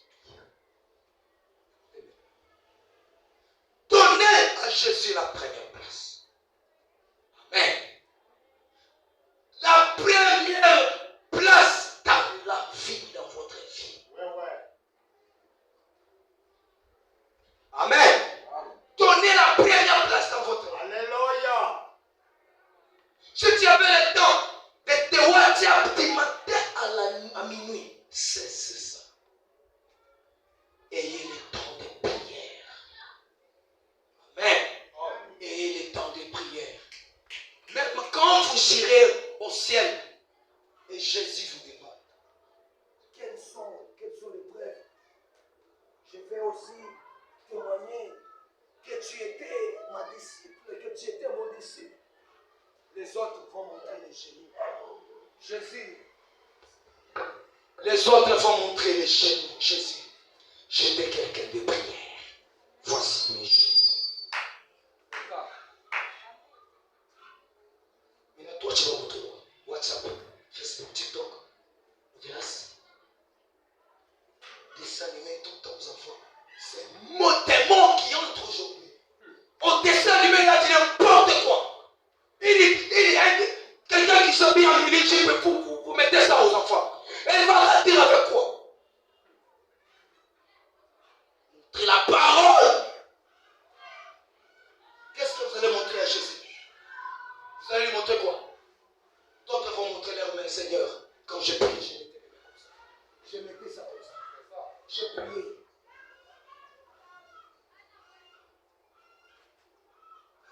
A: Donnez à Jésus la première place. Amen. La première place dans la vie, dans votre vie. Amen. Donnez la première place dans votre vie.
B: Alléluia.
A: vous irez au ciel. Et Jésus vous demande,
C: Quelles sont les preuves? Je vais aussi témoigner que tu étais ma disciple, que tu étais mon disciple. Les autres vont montrer les génies. Jésus,
A: les autres vont montrer les génies. Jésus, j'étais quelqu'un de prière. Voici mes génies. Maintenant, toi, tu vas montrer WhatsApp, Facebook, TikTok. On verra ça. Dessin animé, tout le temps aux enfants. C'est des mots qui entrent aujourd'hui. Au dessin animé, il a dit n'importe quoi. Quelqu'un qui s'habille en religion, vous mettez ça aux enfants. Elle va dire avec quoi? Montrer la parole. Qu'est-ce que vous allez montrer à Jésus? Vous allez lui montrer quoi? D'autres vont montrer leurs mains, Seigneur. Quand je prie, je mettais ça comme ça. Je priais.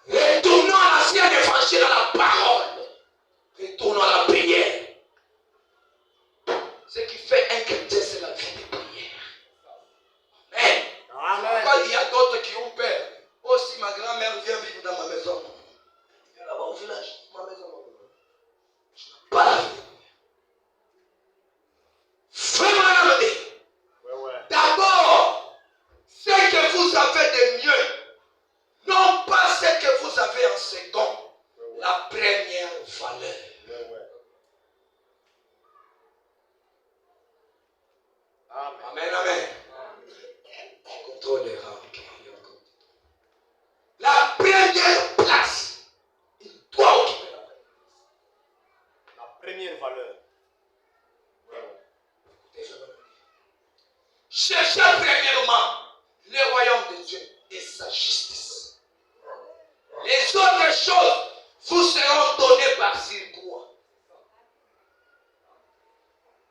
A: Retournons à l'ancien évangile, à la parole. Retournons à la prière. Ce qui fait un chrétien, c'est la vie de prière. Amen.
B: Amen.
A: Il y a d'autres qui ont peur. Aussi, ma grand-mère vient vivre dans ma maison. Elle vient là-bas au village, ma maison. Je n'ai pas la vie. Vraiment, d'abord, ce que vous avez de mieux, non pas ce que vous avez en second, la première valeur. Amen, amen. Contrôle les rangs. La première place, il doit occuper la première place.
B: La première valeur.
A: Cherchez premièrement le royaume de Dieu et sa justice. Les autres choses vous seront données par surcroît.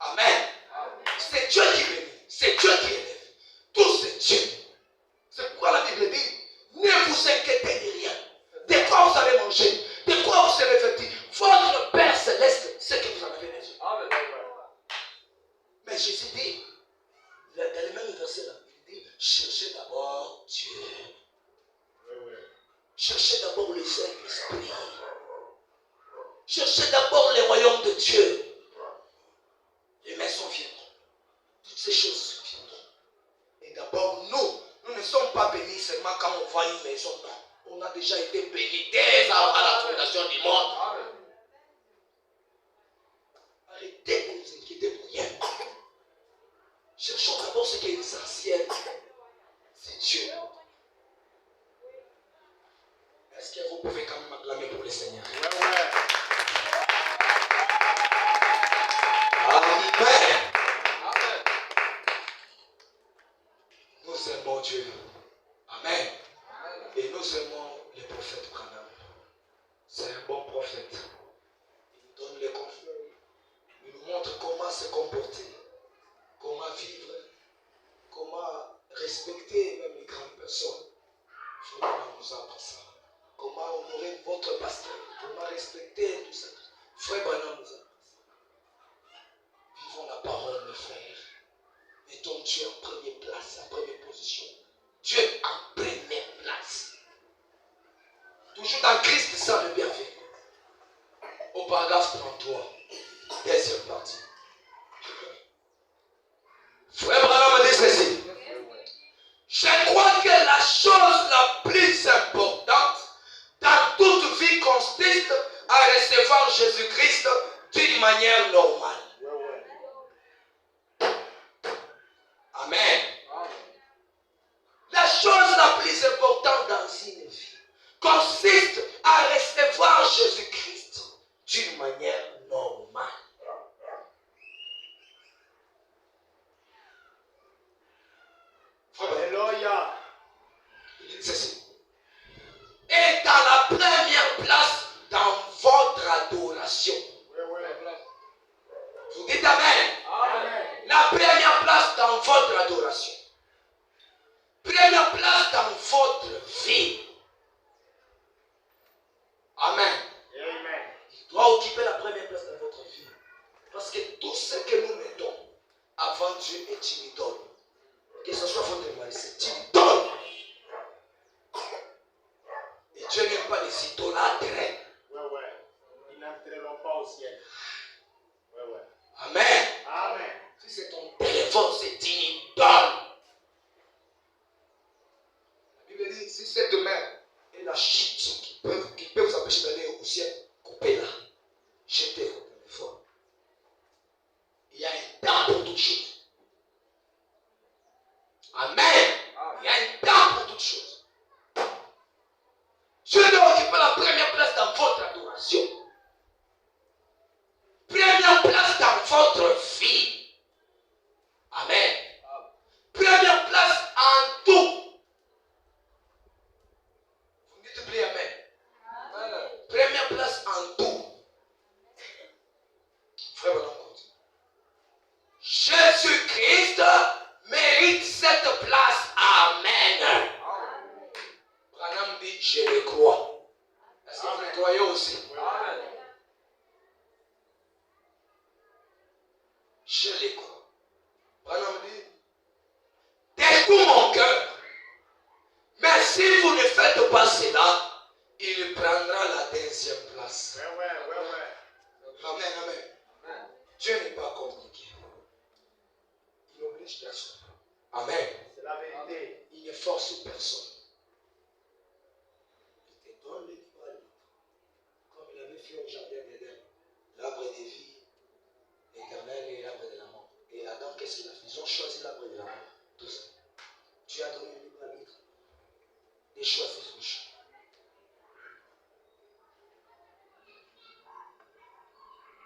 A: Amen. C'est Dieu qui bénit, c'est Dieu qui élève. Tout c'est Dieu. C'est pourquoi la Bible dit, ne vous inquiétez de rien. De quoi vous allez manger, de quoi vous serez vêtus. Votre Père céleste, c'est que vous en avez besoin.
B: Amen.
A: Mais Jésus dit, dans le même verset là, il dit, cherchez d'abord Dieu. Cherchez d'abord le Saint-Esprit. Cherchez d'abord le royaume de Dieu. Les maisons viendront. Toutes ces choses viendront. Et d'abord, nous ne sommes pas bénis seulement quand on voit une maison. Non. On a déjà été bénis dès avant la fondation du monde. Arrêtez de vous inquiéter pour rien. Cherchons d'abord ce qui est essentiel. C'est Dieu. Est-ce que vous pouvez quand même acclamer pour le Seigneur? Amen. Nous aimons Dieu. Amen. Et nous aimons le prophète Branham. C'est un bon prophète. Il nous donne les conseils. Il nous montre comment se comporter, comment vivre, comment respecter même les grandes personnes. Frère Branham nous apprend ça. Comment honorer votre pasteur, comment respecter tout ça. Frère Branham nous apprend ça. Vivons la parole, mes frères. Mettons Dieu en première place, en première position. Dieu en première place. Toujours dans Christ, ça le bienvenu. Au paragraphe 33, deuxième partie. Frère Branham dit ceci. Je crois que la chose la plus importante dans toute vie consiste à recevoir Jésus-Christ d'une manière normale. Amen. La chose la plus importante dans une vie consiste à recevoir Jésus-Christ d'une manière normale.
B: Alléluia.
A: Il dit ceci. Et dans la première place dans votre adoration.
C: occuper la première place dans votre vie. Parce que tout ce que nous mettons avant Dieu est une idole. Que ce soit votre mari, c'est une idole. Et Dieu n'aime pas les idolâtres.
B: Ouais. Ils n'entreront pas au ciel. Ouais.
C: Amen.
B: Amen.
C: Si c'est ton téléphone, c'est une idole. La Bible dit, si cette main est la chute qui peut vous empêcher d'aller au ciel, coupez-la. Jetez votre téléphone. Il y a un temps pour toutes choses. Amen. Il y a un temps pour toutes choses. Dieu doit occuper la première place dans votre adoration. Première place dans votre vie. Amen. Première place en tout. Vous me dites plus amen. Première place en tout. Frère, on compte. Jésus-Christ mérite cette place. Amen. Branham dit, je le crois. Est-ce que vous le croyez aussi?
B: Amen.
C: Je le crois. Branham dit, de tout mon cœur. Mais si vous ne faites pas cela, il prendra la deuxième place.
B: Ouais.
C: Amen. Dieu n'est pas compliqué. Il n'oblige personne. Amen.
B: C'est la vérité.
C: Il ne force personne. Il te donne le libre arbitre. Comme il avait fait au jardin d'Éden. L'arbre de vie éternelle et l'arbre de la mort. Et Adam, qu'est-ce qu'il a fait? Ils ont choisi l'arbre de la mort. Tout ça. Dieu a donné le libre arbitre. Les choix se sont choisis.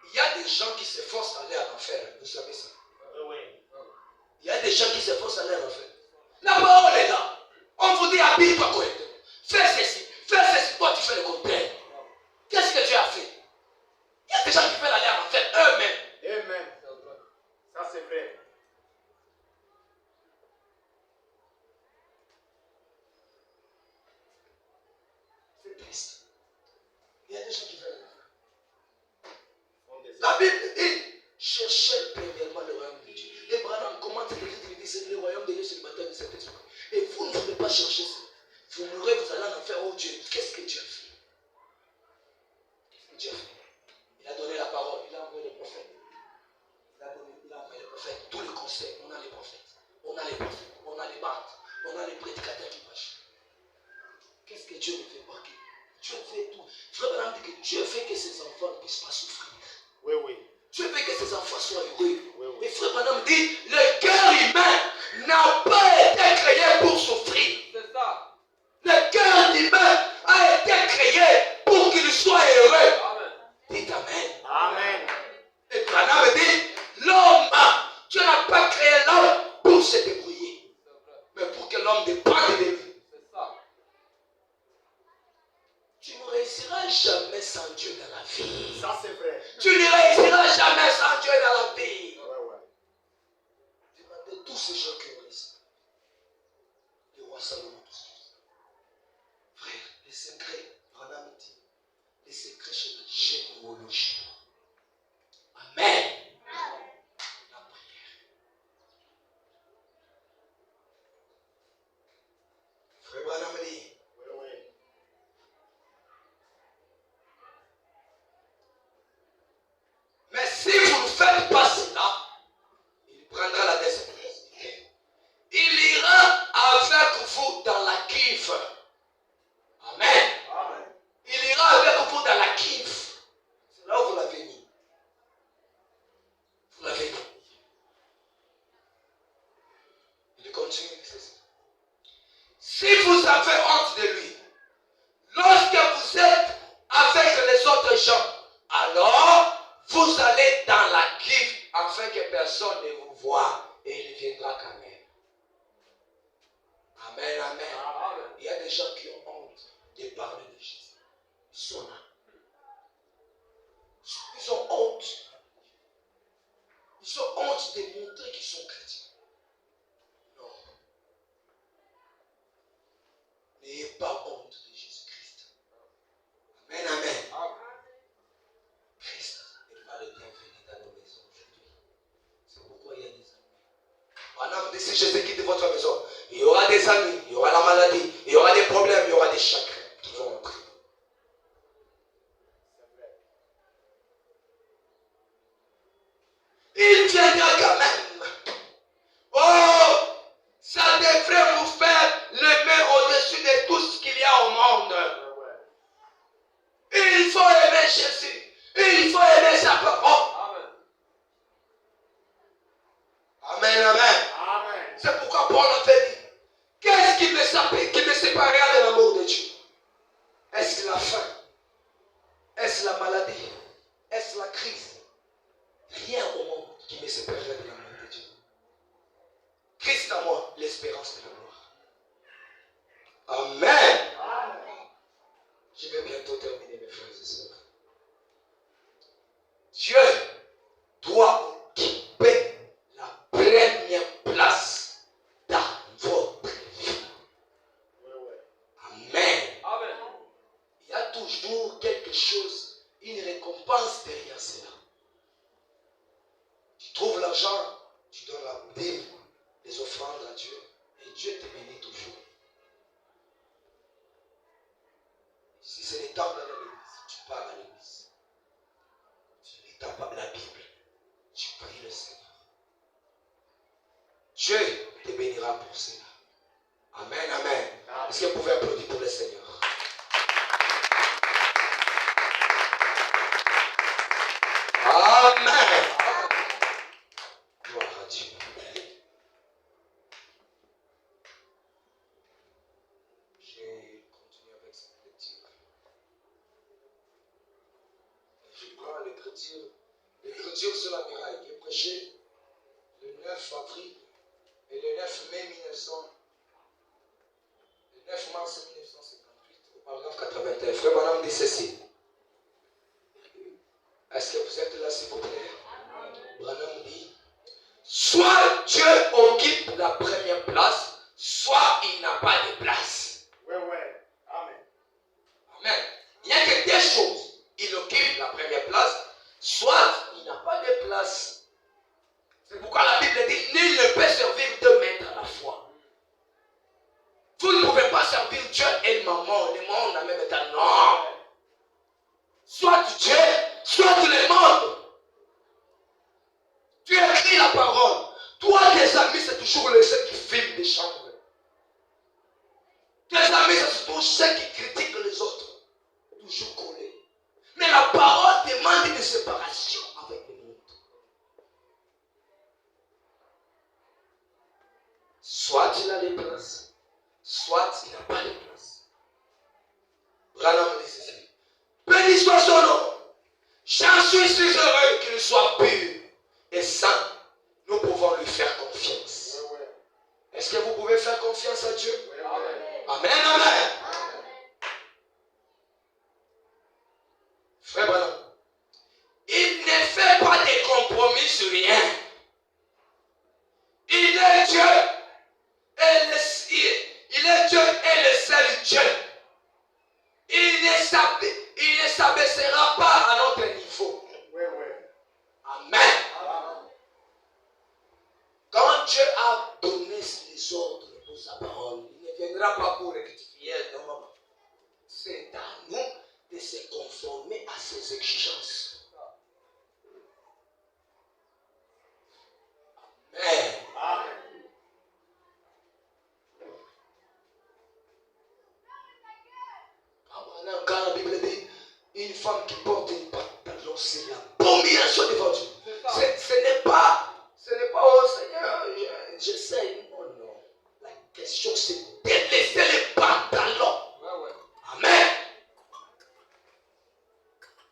C: Il y a des gens qui s'efforcent d'aller à l'enfer. Vous savez ça?
B: Oui.
C: Il y a des gens qui s'efforcent d'aller à l'enfer. La parole est là. On vous dit habille-toi correctement. Fais ceci. Toi, tu fais le contraire. Qu'est-ce que Dieu a fait? Il y a des gens qui veulent aller à l'enfer eux-mêmes.
B: Amen. Ça c'est vrai.
C: C'est triste. Il y a des gens qui veulent aller à l'enfer.
B: On désire.
C: La Bible dit, cherchez premièrement le royaume de Dieu. Et Branham commente cette écriture, il dit, c'est le royaume de Dieu, c'est le baptême de Saint-Esprit. Et vous ne pouvez pas chercher ça. Vous mourrez, vous allez en enfer. Oh Dieu, qu'est-ce que Dieu a fait? Qu'est-ce que Dieu a fait? Il a donné la parole, il a envoyé les prophètes. Il a envoyé les prophètes. Tous les conseils, on a les prophètes. On a les prophètes, on a les bandes, on a les prédicateurs qui marchent. Qu'est-ce que Dieu ne fait pas? Dieu fait tout. Frère Branham dit que Dieu fait que ses enfants ne puissent pas souffrir.
B: Oui.
C: Dieu veut que ses enfants soient heureux.
B: Oui.
C: Et frère Branham dit, le cœur humain n'a pas été créé pour souffrir.
B: C'est ça.
C: Le cœur humain a été créé pour qu'il soit heureux.
B: Amen.
C: Dites Amen.
B: Amen.
C: Et Branham dit, l'homme, Dieu n'a pas créé l'homme pour se débrouiller, mais pour que l'homme dépende de lui.
B: C'est ça.
C: Tu ne réussiras jamais sans Dieu dans la vie.
B: Ça c'est vrai.
C: Tu ne réussiras jamais sans Dieu dans la vie.
B: Ouais.
C: Demandez tous ces gens qui ont réussi. Le roi Salomon, tout ça. Frère, les secrets, Branham dit, les secrets chez la généalogie. Amen. La prière. Frère Branham dit,
B: Oui.
C: mais si vous ne faites pas cela, il prendra la descente. Il ira avec vous dans la cuve. Amen.
B: Amen.
C: Il ira avec vous dans la cuve. C'est là où vous l'avez mis. Vous l'avez mis. Il continue avec ceci. Si vous avez honte de lui, lorsque vous êtes avec les autres gens, alors vous allez dans la cuve afin que personne ne vous voie et il viendra quand même. Amen, amen.
B: Amen.
C: Il y a des gens qui ont honte de parler de Jésus. Ils sont là. Ils ont honte. Ils ont honte de montrer qu'ils sont chrétiens. Non. N'ayez pas honte de Jésus-Christ. Amen, amen.
A: si Jésus quitte votre maison, il y aura des amis, il y aura la maladie, il y aura des problèmes, il y aura des chagrins qui vont entrer. Il viendra quand même. Oh, ça devrait vous faire lever au-dessus de tout ce qu'il y a au monde. Il faut aimer Jésus. Il faut aimer sa parole. Amen, amen.
B: Amen.
A: C'est pourquoi Paul a fait dit, qu'est-ce qui me séparera de l'amour de Dieu? Est-ce la faim? Est-ce la maladie? Est-ce la crise? Rien au monde qui me séparera de l'amour de Dieu. Christ en moi, l'espérance de la gloire. Amen.
B: Amen.
A: Je vais bientôt terminer, mes frères et sœurs. Dieu doit occuper la première place dans votre vie. Amen.
B: Amen.
A: Il y a toujours quelque chose, une récompense derrière cela. Tu trouves l'argent, tu donnes la dîme, les offrandes à Dieu, et Dieu te bénit toujours. Si c'est le temps d'aller à l'église, tu pars à l'église. Tu lis la Bible, tu pries le Seigneur. Dieu te bénira pour cela. Amen, amen. Est-ce que vous pouvez applaudir pour le Seigneur? Amen. Gloire à Dieu. J'ai continué avec cette lecture. Je prends l'écriture sur la muraille qui est prêchée le 9 avril et le 9 mai 1900. Le 9 mars 1958 au paragraphe 81. Frère Branham dit ceci. Est-ce que vous êtes là, s'il vous plaît? Branham dit, soit Dieu occupe la première place, soit il n'a pas de place.
B: Ouais, ouais. Amen.
A: Amen. Il n'y a que deux choses. Il occupe la première place, soit il n'a pas de place. C'est pourquoi la Bible dit, nul ne peut servir deux maîtres à la fois. Vous ne pouvez pas servir Dieu et le maman, le monde en même temps. Non. Soit Dieu, soit le monde. Tu écris la parole. Toi, tes amis, c'est toujours ceux qui filment des chambres. Tes amis, c'est toujours ceux qui critiquent les autres. Toujours collés. Mais la parole demande une séparation avec le monde. Soit il a des places, soit il n'a pas de place. Branham dit ceci. Béni soit son nom. J'en suis si heureux qu'il soit pur et saint. Nous pouvons lui faire confiance.
B: Ouais, ouais.
A: Est-ce que vous pouvez faire confiance à Dieu?
B: Ouais, ouais.
A: Amen, amen. Frère Branham, il ne fait pas de compromis sur rien. Il est Dieu. Il est Dieu et le seul Dieu. Il ne s'abaissera pas à notre niveau.
B: Ouais, ouais.
A: Amen.
B: Amen.
A: Quand Dieu a donné les ordres pour sa parole, il ne viendra pas pour rectifier. Non. C'est à nous de se conformer à ses exigences. Amen.
B: Amen.
A: Quand la Bible dit une femme qui porte une pantalon, c'est l'abomination devant Dieu. Ce n'est pas oh Seigneur, j'essaie. Non. La question c'est de laisser les pantalons. Amen.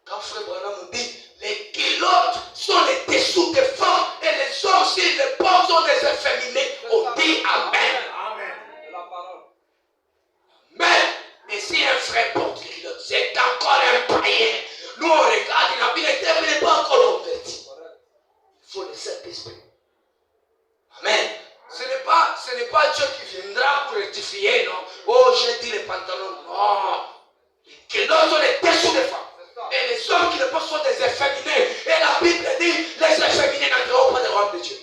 A: Quand Frère Branham dit les culottes sont les dessous des femmes et les hommes, s'ils les portent, sont des efféminés, on dit Amen.
B: Amen.
A: Mais, et si un frère porte les culottes, c'est encore un païen. Nous on regarde, il n'est pas encore converti. Il faut le Saint-Esprit. Amen. Ce n'est pas Dieu qui viendra pour rectifier, non. Oh, j'ai dit les pantalons. Non. Les culottes sont les dessous des femmes. Et les hommes qui ne portent sont des efféminés. Et la Bible dit, les efféminés n'entreront pas dans le royaume de Dieu.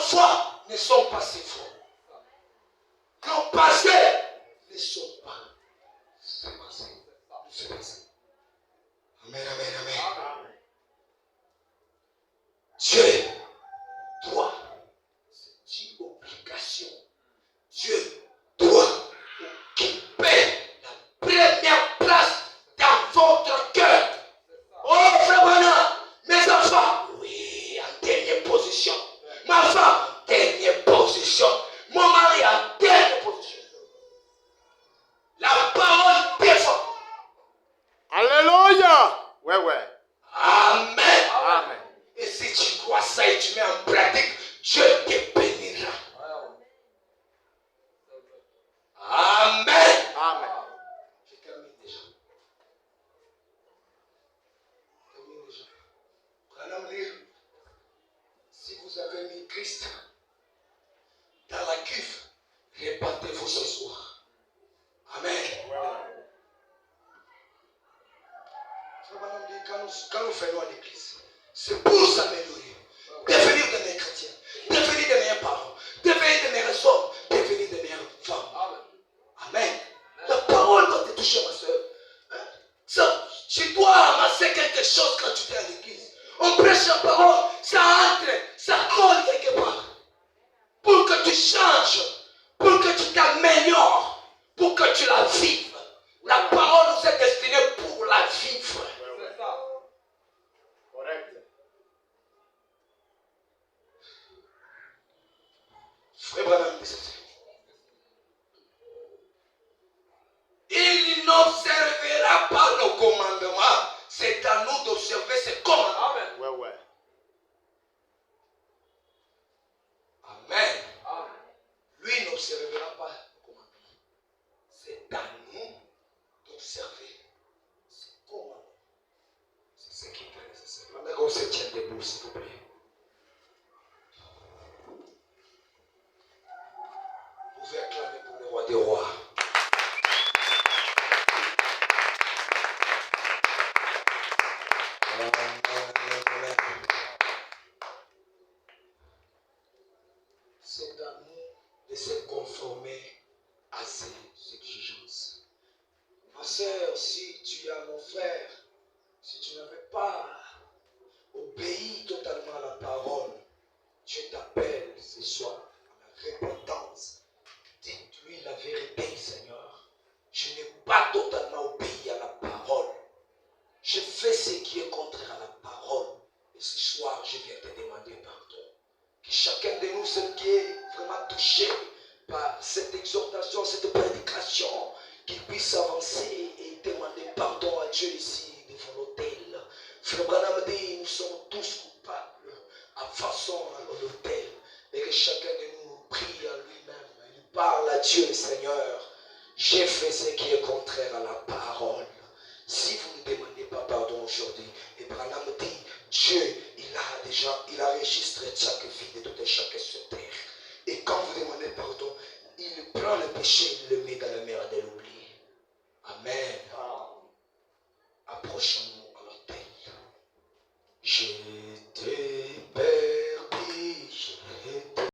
C: foi ne sont pas si forts. Nos passés ne sont pas. C'est passé. C'est passé. Amen, amen, amen. Dieu doit, c'est une obligation. Dieu doit occuper la première place dans votre cœur. Oh, frère Branham, mes enfants, oui, en dernière position. Ma femme, en dernière position. Mon mari, en dernière position. La parole défend.
B: Alléluia. Ouais.
C: Amen.
B: Amen.
C: Et si tu crois ça et tu mets en pratique, Dieu te bénira. Amen.
B: Amen.
C: Je termine déjà. Branham dit, si vous avez mis Christ dans la cuve, répandez-vous ce soir. Amen. Branham dit, quand nous venons à l'église, c'est pour s'améliorer, devenir de meilleurs chrétiens, devenir de meilleurs parents, devenir de meilleurs hommes, devenir de meilleures femmes. Amen. La parole doit te toucher, ma soeur. Ça, tu dois ramasser quelque chose quand tu es à l'église. On prêche la parole, ça entre, ça colle quelque part. Pour que tu changes, pour que tu t'améliores, pour que tu la vives. La parole nous est destinée pour la vivre.
B: Correct.
C: Frère Branham, il n'observera pas nos commandements. C'est à nous d'observer ses commandements.
B: Ouais.
C: Amen. Lui n'observera pas nos commandements. C'est à nous d'observer ses commandements. C'est ce qui est nécessaire. Pendant qu'on se tient debout, s'il vous plaît. Vous pouvez acclamer pour le roi des rois. C'est à nous de se conformer à ces exigences. Ma soeur, si tu as mon frère, si tu n'avais pas obéi totalement à la parole, Dieu t'appelle ce soir à la repentance. Dites-lui la vérité, Seigneur. Je n'ai pas totalement obéi à la parole. Je fais ce qui est contraire à la parole. Et ce soir, je viens te demander pardon. Que chacun de nous, celui qui est vraiment touché par cette exhortation, cette prédication, qu'il puisse avancer et demander pardon à Dieu ici devant l'autel. Frère Branham dit, nous sommes tous coupables en façon à l'autel. Et que chacun de nous prie à lui-même. Il parle à Dieu, Seigneur. J'ai fait ce qui est contraire à la parole. Si vous ne demandez pas pardon aujourd'hui, et Branham dit, Dieu, il a enregistré chaque vie de toute et chaque sur terre. Et quand vous demandez pardon, il prend le péché, il le met dans la mer de l'oubli. Amen. Approchons-nous à l'autel. Jésus.